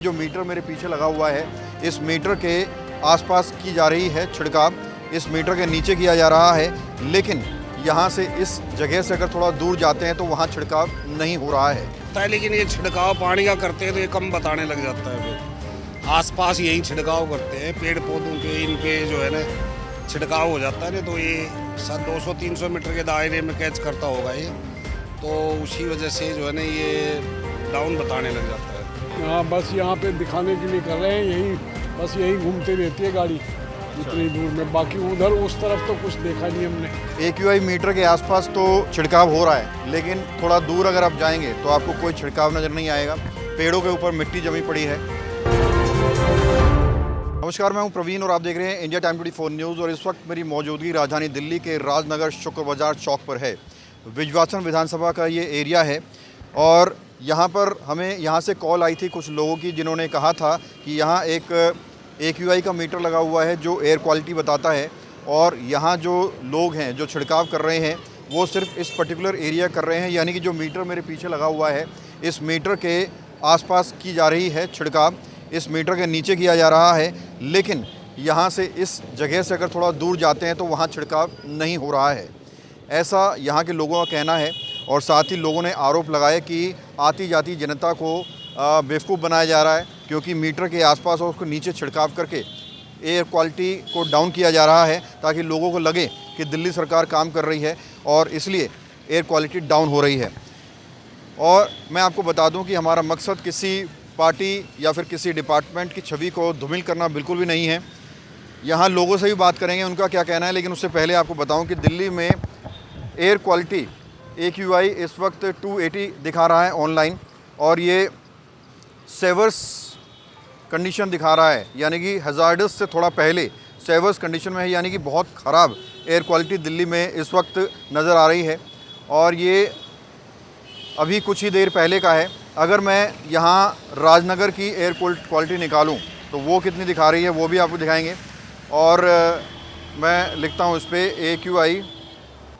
जो मीटर मेरे पीछे लगा हुआ है, इस मीटर के आसपास की जा रही है छिड़काव। इस मीटर के नीचे किया जा रहा है, लेकिन यहाँ से इस जगह से अगर थोड़ा दूर जाते हैं तो वहाँ छिड़काव नहीं हो रहा है। लेकिन ये छिड़काव पानी का करते हैं तो ये कम बताने लग जाता है। फिर आसपास यही छिड़काव करते हैं, पेड़ पौधों पे इन पे जो है ना छिड़काव हो जाता है ना, तो ये 200-300 मीटर के दायरे में कैच करता होगा ये, तो उसी वजह से जो है ना ये डाउन बताने लग जाता है। हाँ, बस यहाँ पे दिखाने के लिए कर रहे हैं, यही बस यही घूमते रहती है गाड़ी इतनी दूर में, बाकी उधर उस तरफ तो कुछ देखा नहीं हमने। AQI मीटर के आसपास तो छिड़काव हो रहा है, लेकिन थोड़ा दूर अगर आप जाएंगे तो आपको कोई छिड़काव नज़र नहीं आएगा। पेड़ों के ऊपर मिट्टी जमी पड़ी है। नमस्कार, मैं हूं प्रवीण और आप देख रहे हैं इंडिया टाइम 24 न्यूज़। और इस वक्त मेरी मौजूदगी राजधानी दिल्ली के राजनगर शुक्र बाजार चौक पर है। विजवासन विधानसभा का ये एरिया है और यहाँ पर हमें यहाँ से कॉल आई थी कुछ लोगों की, जिन्होंने कहा था कि यहाँ एक AQI का मीटर लगा हुआ है जो एयर क्वालिटी बताता है, और यहाँ जो लोग हैं जो छिड़काव कर रहे हैं वो सिर्फ इस पर्टिकुलर एरिया कर रहे हैं। यानी कि जो मीटर मेरे पीछे लगा हुआ है, इस मीटर के आसपास की जा रही है छिड़काव। इस मीटर के नीचे किया जा रहा है, लेकिन यहाँ से इस जगह से अगर थोड़ा दूर जाते हैं तो वहाँ छिड़काव नहीं हो रहा है, ऐसा यहाँ के लोगों का कहना है। और साथ ही लोगों ने आरोप लगाया कि आती जाती जनता को बेवकूफ़ बनाया जा रहा है, क्योंकि मीटर के आसपास और उसको नीचे छिड़काव करके एयर क्वालिटी को डाउन किया जा रहा है, ताकि लोगों को लगे कि दिल्ली सरकार काम कर रही है और इसलिए एयर क्वालिटी डाउन हो रही है। और मैं आपको बता दूं कि हमारा मकसद किसी पार्टी या फिर किसी डिपार्टमेंट की छवि को धूमिल करना बिल्कुल भी नहीं है। यहाँ लोगों से भी बात करेंगे उनका क्या कहना है, लेकिन उससे पहले आपको बताऊं कि दिल्ली में एयर क्वालिटी AQI इस वक्त 280 दिखा रहा है ऑनलाइन, और ये सेवर्स कंडीशन दिखा रहा है, यानी कि हज़ार्डस से थोड़ा पहले सेवर्स कंडीशन में है, यानी कि बहुत ख़राब एयर क्वालिटी दिल्ली में इस वक्त नज़र आ रही है। और ये अभी कुछ ही देर पहले का है। अगर मैं यहाँ राजनगर की एयर क्वालिटी निकालूं तो वो कितनी दिखा रही है वो भी आपको दिखाएंगे। और मैं लिखता हूँ इस पर AQI,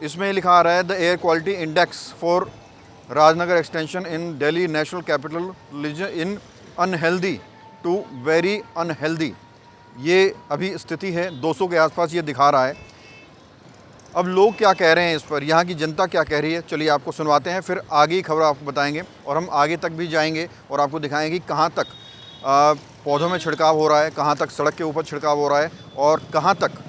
इसमें लिखा आ रहा है the air quality index for Rajnagar extension in Delhi national capital region in unhealthy to very unhealthy. ये अभी स्थिति है 200 के आसपास ये दिखा रहा है। अब लोग क्या कह रहे हैं इस पर, यहाँ की जनता क्या कह रही है, चलिए आपको सुनवाते हैं, फिर आगे की खबर आपको बताएंगे। और हम आगे तक भी जाएंगे और आपको दिखाएंगे कि कहाँ तक पौधों में छिड़काव हो रहा है, कहाँ तक सड़क के ऊपर छिड़काव हो रहा है, और कहाँ तक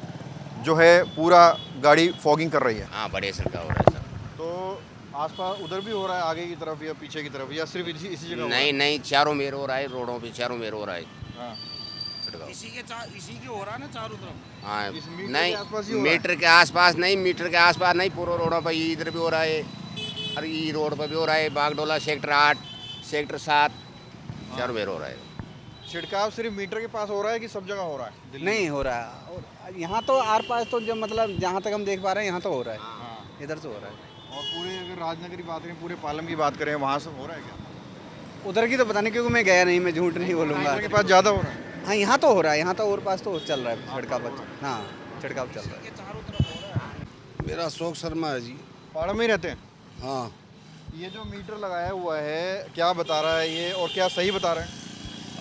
जो है पूरा गाड़ी फॉगिंग कर रही है। हाँ, बड़े छिड़काव हो रहा है सर। तो आसपास उधर भी हो रहा है, आगे की तरफ या पीछे की तरफ, या सिर्फ इसी जगह? नहीं, चारों मेर हो रहा है, रोडों पे चारों मेर हो रहा है हाँ। छिड़काव। इसी के हो रहा है ना चारों तरफ। हाँ, इस मीटर के नहीं आसपास ही हो रहा है? मीटर के आसपास नहीं, मीटर के आसपास नहीं, पूरे रोडों पर इधर भी हो रहा है, और ये रोड पर भी हो रहा है, बागडोला सेक्टर 8, सेक्टर 7 चारों मेर हो रहा है। छिड़काव सिर्फ मीटर के पास हो रहा है कि सब जगह हो रहा है दिल्ली? नहीं हो रहा है, और यहाँ तो आर पास तो जो मतलब जहाँ तक हम देख पा रहे हैं यहाँ तो हो रहा है, हाँ। इधर से हो रहा है। और पूरे अगर राजनगर की बात करें, पूरे पालम की बात करें, वहाँ से हो रहा है क्या? उधर की तो पता नहीं, क्योंकि मैं गया नहीं, मैं झूठ नहीं बोलूँगा। राजनगर के पास ज़्यादा हो रहा है? हाँ, यहाँ तो हो रहा है, यहाँ तो और पास तो चल रहा है छिड़काव। हाँ, छिड़काव चल रहा है। मेरा अशोक शर्मा है जी। पालम में ही रहते हैं? हाँ, ये जो मीटर लगाया हुआ है क्या बता रहा है ये, और क्या सही बता रहा है?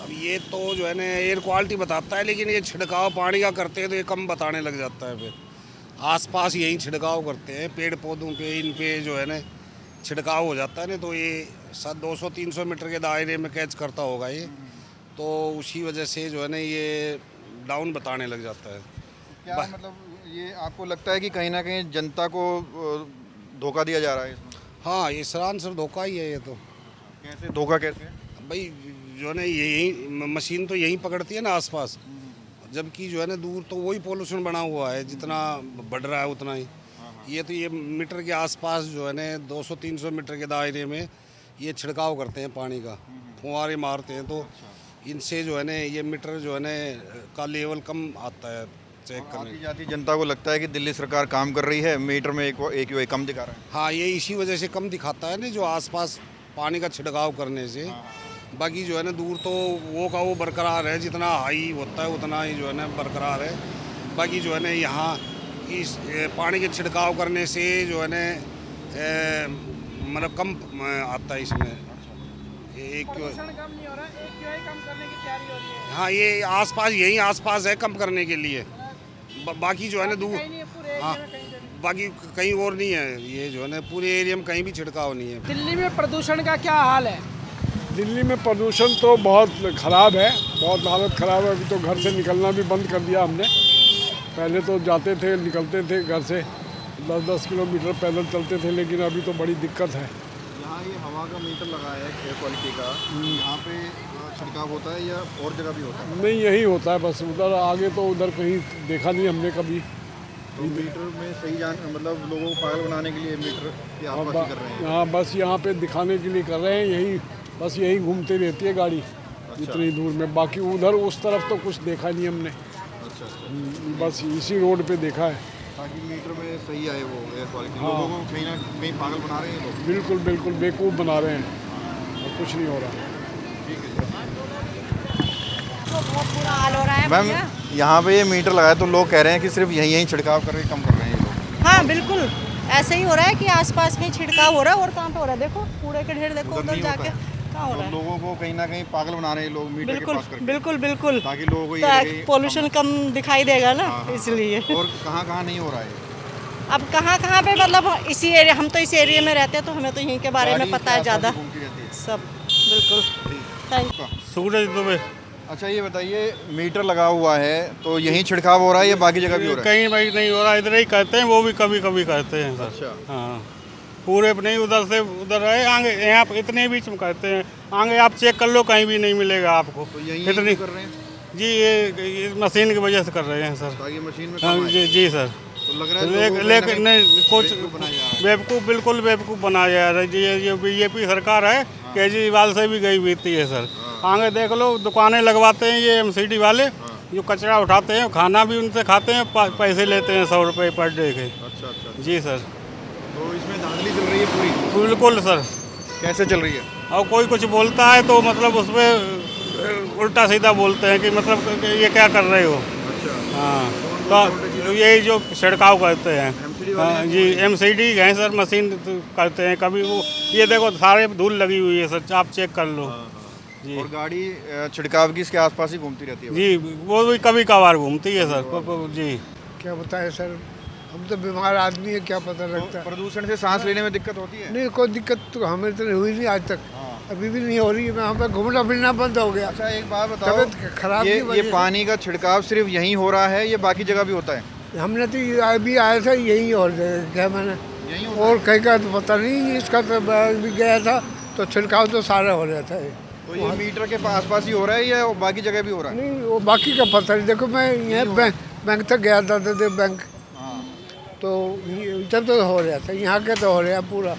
अब ये तो जो है ना एयर क्वालिटी बताता है, लेकिन ये छिड़काव पानी का करते हैं तो ये कम बताने लग जाता है। फिर आसपास यही छिड़काव करते हैं, पेड़ पौधों पे इन पे जो है ना छिड़काव हो जाता है ना, तो ये 200-300 मीटर के दायरे में कैच करता होगा ये, तो उसी वजह से जो है ना ये डाउन बताने लग जाता है। क्या मतलब ये आपको लगता है कि कहीं ना कहीं जनता को धोखा दिया जा रहा है इसमें? हाँ, ये सरासर धोखा ही है ये तो। कैसे धोखा, कैसे? भाई जो है ना यही मशीन तो यहीं पकड़ती है ना आसपास, जबकि जो है ना दूर तो वही पोल्यूशन बना हुआ है, जितना बढ़ रहा है उतना ही। ये तो ये मीटर के आसपास जो है ना 200-300 मीटर के दायरे में ये छिड़काव करते हैं पानी का, फुहारे मारते हैं, तो इनसे जो है ना ये मीटर जो है ना का लेवल कम आता है चेक करने। आती जाती जनता को लगता है कि दिल्ली सरकार काम कर रही है, मीटर में AQI कम दिखा रहा है। हाँ, ये इसी वजह से कम दिखाता है ना, जो आसपास पानी का छिड़काव करने से। बाकी जो है ना दूर तो वो का वो बरकरार है, जितना हाई होता है उतना ही जो है ना बरकरार है। बाकी जो है ना यहाँ इस पानी के छिड़काव करने से जो है ना मतलब कम आता है इसमें एक प्रदूषण कम नहीं हो रहा, AQI कम करने की तैयारी हो रही है। हाँ, ये आसपास यही आसपास है कम करने के लिए। बाकी जो है ना दूर, कहीं नहीं है, पूरे हाँ, एरिया में कहीं पे नहीं। बाकी कहीं और नहीं है। ये जो है ना पूरे एरिया में कहीं भी छिड़काव नहीं है। दिल्ली में प्रदूषण का क्या हाल है? दिल्ली में प्रदूषण तो बहुत ख़राब है, बहुत हालत ख़राब है। अभी तो घर से निकलना भी बंद कर दिया हमने। पहले तो जाते थे, निकलते थे घर से 10-10 किलोमीटर पैदल चलते थे, लेकिन अभी तो बड़ी दिक्कत है। यहाँ ये हवा का मीटर लगाया है एयर क्वालिटी का, यहाँ पे छिड़काव होता है या और जगह भी होता है? नहीं, यही होता है बस। उधर आगे तो उधर कहीं देखा नहीं हमने कभी। तो मीटर में सही जान मतलब लोगों को पागल बनाने के लिए मीटर के आसपास ही कर रहे हैं। हाँ, बस यहाँ पे दिखाने के लिए कर रहे हैं। यही बस यही घूमती रहती है गाड़ी इतनी दूर में। बाकी उधर उस तरफ तो कुछ देखा नहीं हमने। अच्छा। बस इसी रोड पे देखा है। ताकि मीटर में सही आए वो एयर क्वालिटी। लोगों को कहीं ना कहीं पागल बना रहे हैं लोग। बिल्कुल बिल्कुल बेवकूफ़ बना रहे हैं और कुछ नहीं हो रहा। तो बहुत बुरा हाल हो रहा है मैम, भैया। यहाँ पे ये मीटर लगाया तो लोग कह रहे हैं कि सिर्फ यहीं छिड़काव करके कम कर रहे हैं ये लोग। हाँ बिल्कुल ऐसे ही हो रहा है कि आसपास में छिड़काव हो रहा है। और कहाँ पे हो रहा है? देखो कूड़े के ढेर, देखो उधर उधर नहीं होता जाके है। कहाँ हो तो रहा है। लोगों को कहीं ना कहीं पागल बना रहे हैं लोग मीटर के बिल्कुल पास करके। बिल्कुल बिल्कुल। ताकि लोगों को ये लगे तो पोल्यूशन कम दिखाई देगा ना, हाँ, हाँ। इसलिए। और कहाँ नहीं हो रहा है? अब कहाँ कहाँ पे मतलब इसी एरिया, हम तो इस एरिया में रहते हैं तो हमें तो यहीं के बारे में गाड़ी पता है के आसपास ज़्यादा ही घूमती रहती है। सब। बिल्कुल थैंक यू। सूरज दुबे। अच्छा, ये बताइए मीटर लगा हुआ है तो यहीं छिड़काव हो रहा है या बाकी जगह भी हो रहा है? कहीं भाई नहीं हो रहा, इधर ही करते हैं, वो भी कभी कभी करते हैं सर। अच्छा। हाँ, पूरे नहीं, उधर से उधर है, आगे यहाँ पे इतने बीच में करते हैं। आगे आप चेक कर लो, कहीं भी नहीं मिलेगा आपको। तो यहीं इतनी कर रहे हैं जी, ये इस मशीन की वजह से कर रहे हैं सर। ताकि मशीन में हाँ कम आए। जी सर। तो लग रहा है लोगों को लेकिन कहीं ना नहीं, कुछ बेवकूफ़ बनाया जा रहा है। बेवकूफ़, बिल्कुल बेवकूफ़ बनाया जा रहा है। ये बीजेपी सरकार है, केजरीवाल से भी गई बीती है सर। आगे देख लो, दुकानें लगवाते हैं ये एमसीडी वाले, जो कचरा उठाते हैं, खाना भी उनसे खाते हैं, पैसे लेते हैं 100 रुपये पर डे के। अच्छा। जी सर। तो इसमें धांधली चल रही है पूरी? बिल्कुल सर। कैसे चल रही है? और कोई कुछ बोलता है तो मतलब उसमें उल्टा सीधा बोलते हैं कि मतलब ये क्या कर रहे हो। अच्छा। हाँ, तो यही जो छिड़काव करते हैं। MCD वाले हाँ जी, एमसीडी है सर, मशीन करते हैं। कभी वो ये देखो सारे धूल लगी हुई है सर, आप चेक कर लो। जी और गाड़ी छिड़काव की इसके आसपास ही घूमती रहती है? जी, वो भी कभी कभार घूमती है सर। जी क्या बताएं सर, हम तो बीमार आदमी है, क्या पता लगता है। प्रदूषण से सांस लेने में दिक्कत होती है? नहीं, कोई दिक्कत तो हमें तो हुई नहीं आज तक। अभी भी नहीं हो रही है। वहाँ पे घूमना फिरना बंद हो गया। अच्छा, एक बात बताओ, तबीयत खराब की ये वजह से। पानी का छिड़काव सिर्फ यहीं हो रहा है या बाकी जगह भी होता है? हमने तो अभी आया था यही, और क्या मैंने यहीं होता और कहीं का तो पता नहीं। इसका तो भी गया था तो छिड़काव तो सारा हो रहा था। तो ये मीटर के आसपास ही हो रहा है या बाकी जगह भी हो रहा है? नहीं, वो बाकी का पता नहीं। देखो मैं यहाँ बैंक तक गया था बैंक, हाँ। तो इधर तो हो रहा था, यहाँ के तो हो रहा पूरा।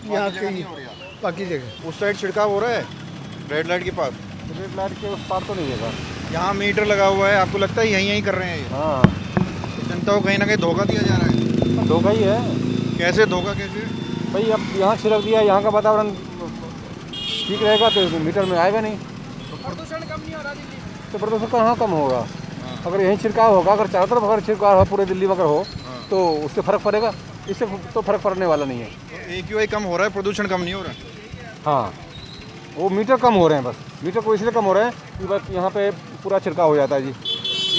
यहाँ जगह के नहीं हो रहा। बाकी जगह उस साइड छिड़काव हो रहा है रेड लाइट के पास? रेड लाइट के उस पार तो नहीं है सर। यहाँ मीटर लगा हुआ है, आपको लगता है यहीं कर रहे हैं ये? हाँ, तो जनता को कहीं ना कहीं धोखा दिया जा रहा है। धोखा ही है कैसे धोखा? कैसे? भाई। अब यहाँ छिड़क दिया, यहाँ का वातावरण ठीक रहेगा तो मीटर में आएगा नहीं। प्रदूषण कम नहीं हो रहा दिल्ली में। तो प्रदूषण कहाँ कम होगा? अगर यहीं छिड़काव होगा, अगर चारों तरफ अगर छिड़काव हो पूरे दिल्ली में अगर हो तो उससे फ़र्क पड़ेगा। इससे तो फ़र्क पड़ने वाला नहीं है। तो AQI कम हो रहा है, प्रदूषण कम नहीं हो रहा है। हाँ, वो मीटर कम हो रहे हैं। बस मीटर को इसलिए कम हो रहे हैं कि बस यहाँ पे पूरा छिड़काव हो जाता है जी।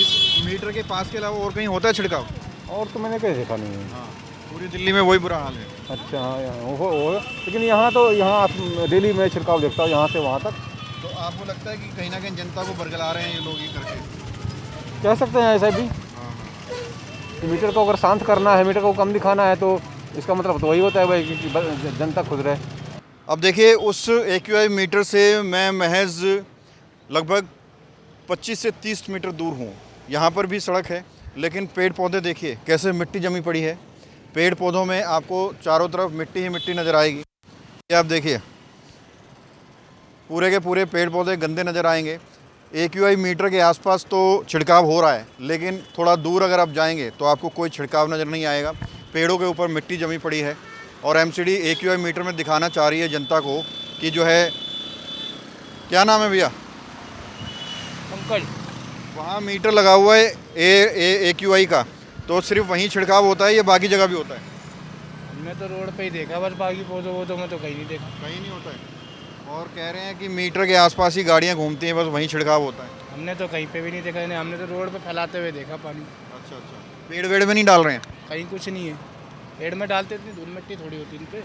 इस मीटर के पास के अलावा और कहीं होता है छिड़काव? और तो मैंने कहीं देखा नहीं है। हाँ, पूरी दिल्ली में वही बुरा हाल है। अच्छा, हाँ, यहाँ हो लेकिन यहाँ तो यहाँ आप डेली मैं छिड़काव देखता हूँ यहाँ से वहाँ तक। तो आपको लगता है कि कहीं ना कहीं जनता को बरगला रहे हैं ये लोग ये करके? कह सकते हैं ऐसा भी कि मीटर को अगर शांत करना है, मीटर को कम दिखाना है, तो इसका मतलब तो वही होता है भाई कि जनता खुद रहे। अब देखिए, उस AQI मीटर से मैं महज लगभग 25 से 30 मीटर दूर हूँ। यहाँ पर भी सड़क है, लेकिन पेड़ पौधे देखिए कैसे मिट्टी जमी पड़ी है। पेड़ पौधों में आपको चारों तरफ मिट्टी ही मिट्टी नज़र आएगी। ये आप देखिए, पूरे के पूरे पेड़ पौधे गंदे नज़र आएंगे। AQI मीटर के आसपास तो छिड़काव हो रहा है, लेकिन थोड़ा दूर अगर आप जाएंगे तो आपको कोई छिड़काव नज़र नहीं आएगा। पेड़ों के ऊपर मिट्टी जमी पड़ी है और MCD AQI मीटर में दिखाना चाह रही है जनता को कि जो है, क्या नाम है भैया? पंकज। वहाँ मीटर लगा हुआ है AQI का, तो सिर्फ वहीं छिड़काव होता है या बाकी जगह भी होता है? हमने तो रोड पे ही देखा, बस बाकी पौधों में तो कहीं नहीं देखा। कहीं नहीं होता है। और कह रहे हैं कि मीटर के आसपास ही गाड़ियाँ घूमती हैं, बस वहीं छिड़काव होता है। हमने तो कहीं पे भी नहीं देखा इन्हें, हमने तो रोड पे फैलाते हुए देखा पानी। अच्छा अच्छा, पेड़ वेड़ में नहीं डाल रहे हैं? कहीं कुछ नहीं है, पेड़ में डालते इतनी धूल मिट्टी थोड़ी होती इन पे।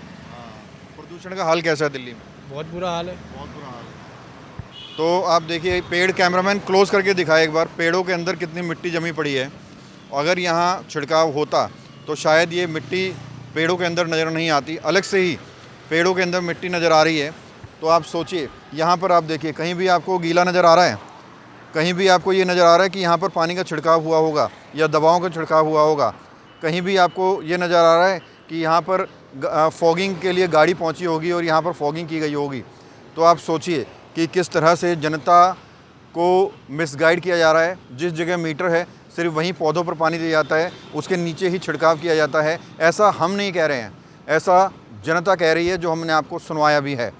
प्रदूषण का हाल कैसा है दिल्ली में? बहुत बुरा हाल है। बहुत बुरा हाल है। तो आप देखिए, पेड़, कैमरामैन क्लोज करके दिखाए एक बार, पेड़ों के अंदर कितनी मिट्टी जमी पड़ी है। अगर यहाँ छिड़काव होता तो शायद ये मिट्टी पेड़ों के अंदर नज़र नहीं आती, अलग से ही पेड़ों के अंदर मिट्टी नज़र आ रही है। तो आप सोचिए, यहाँ पर आप देखिए, कहीं भी आपको गीला नज़र आ रहा है, कहीं भी आपको ये नज़र आ रहा है कि यहाँ पर पानी का छिड़काव हुआ होगा या दवाओं का छिड़काव हुआ होगा, कहीं भी आपको ये नज़र आ रहा है कि यहाँ पर फॉगिंग के लिए गाड़ी पहुँची होगी और यहाँ पर फॉगिंग की गई होगी। तो आप सोचिए कि किस तरह से जनता को मिसगाइड किया जा रहा है। जिस जगह मीटर है सिर्फ वहीं पौधों पर पानी दिया जाता है, उसके नीचे ही छिड़काव किया जाता है। ऐसा हम नहीं कह रहे हैं, ऐसा जनता कह रही है, जो हमने आपको सुनवाया भी है।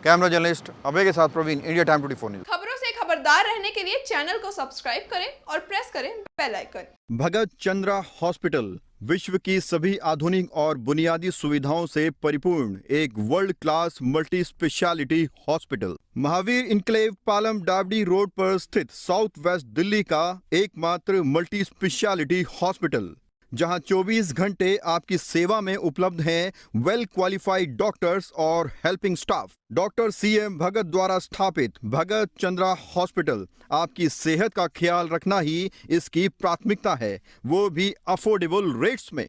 कैमरा जर्नलिस्ट अभय के साथ प्रवीण, इंडिया टाइम 24 न्यूज़। खबरों से खबरदार रहने के लिए चैनल को सब्सक्राइब करें और प्रेस करें बेल आइकन। भगत चंद्रा हॉस्पिटल विश्व की सभी आधुनिक और बुनियादी सुविधाओं से परिपूर्ण एक world class multi speciality hospital, Mahavir enclave, Palam डावडी रोड पर स्थित साउथ वेस्ट दिल्ली का एकमात्र मल्टी स्पेशलिटी हॉस्पिटल, जहां 24 घंटे आपकी सेवा में उपलब्ध हैं वेल क्वालिफाइड डॉक्टर्स और हेल्पिंग स्टाफ। डॉक्टर CM भगत द्वारा स्थापित भगत चंद्रा हॉस्पिटल आपकी सेहत का ख्याल रखना ही इसकी प्राथमिकता है, वो भी अफोर्डेबल रेट्स में।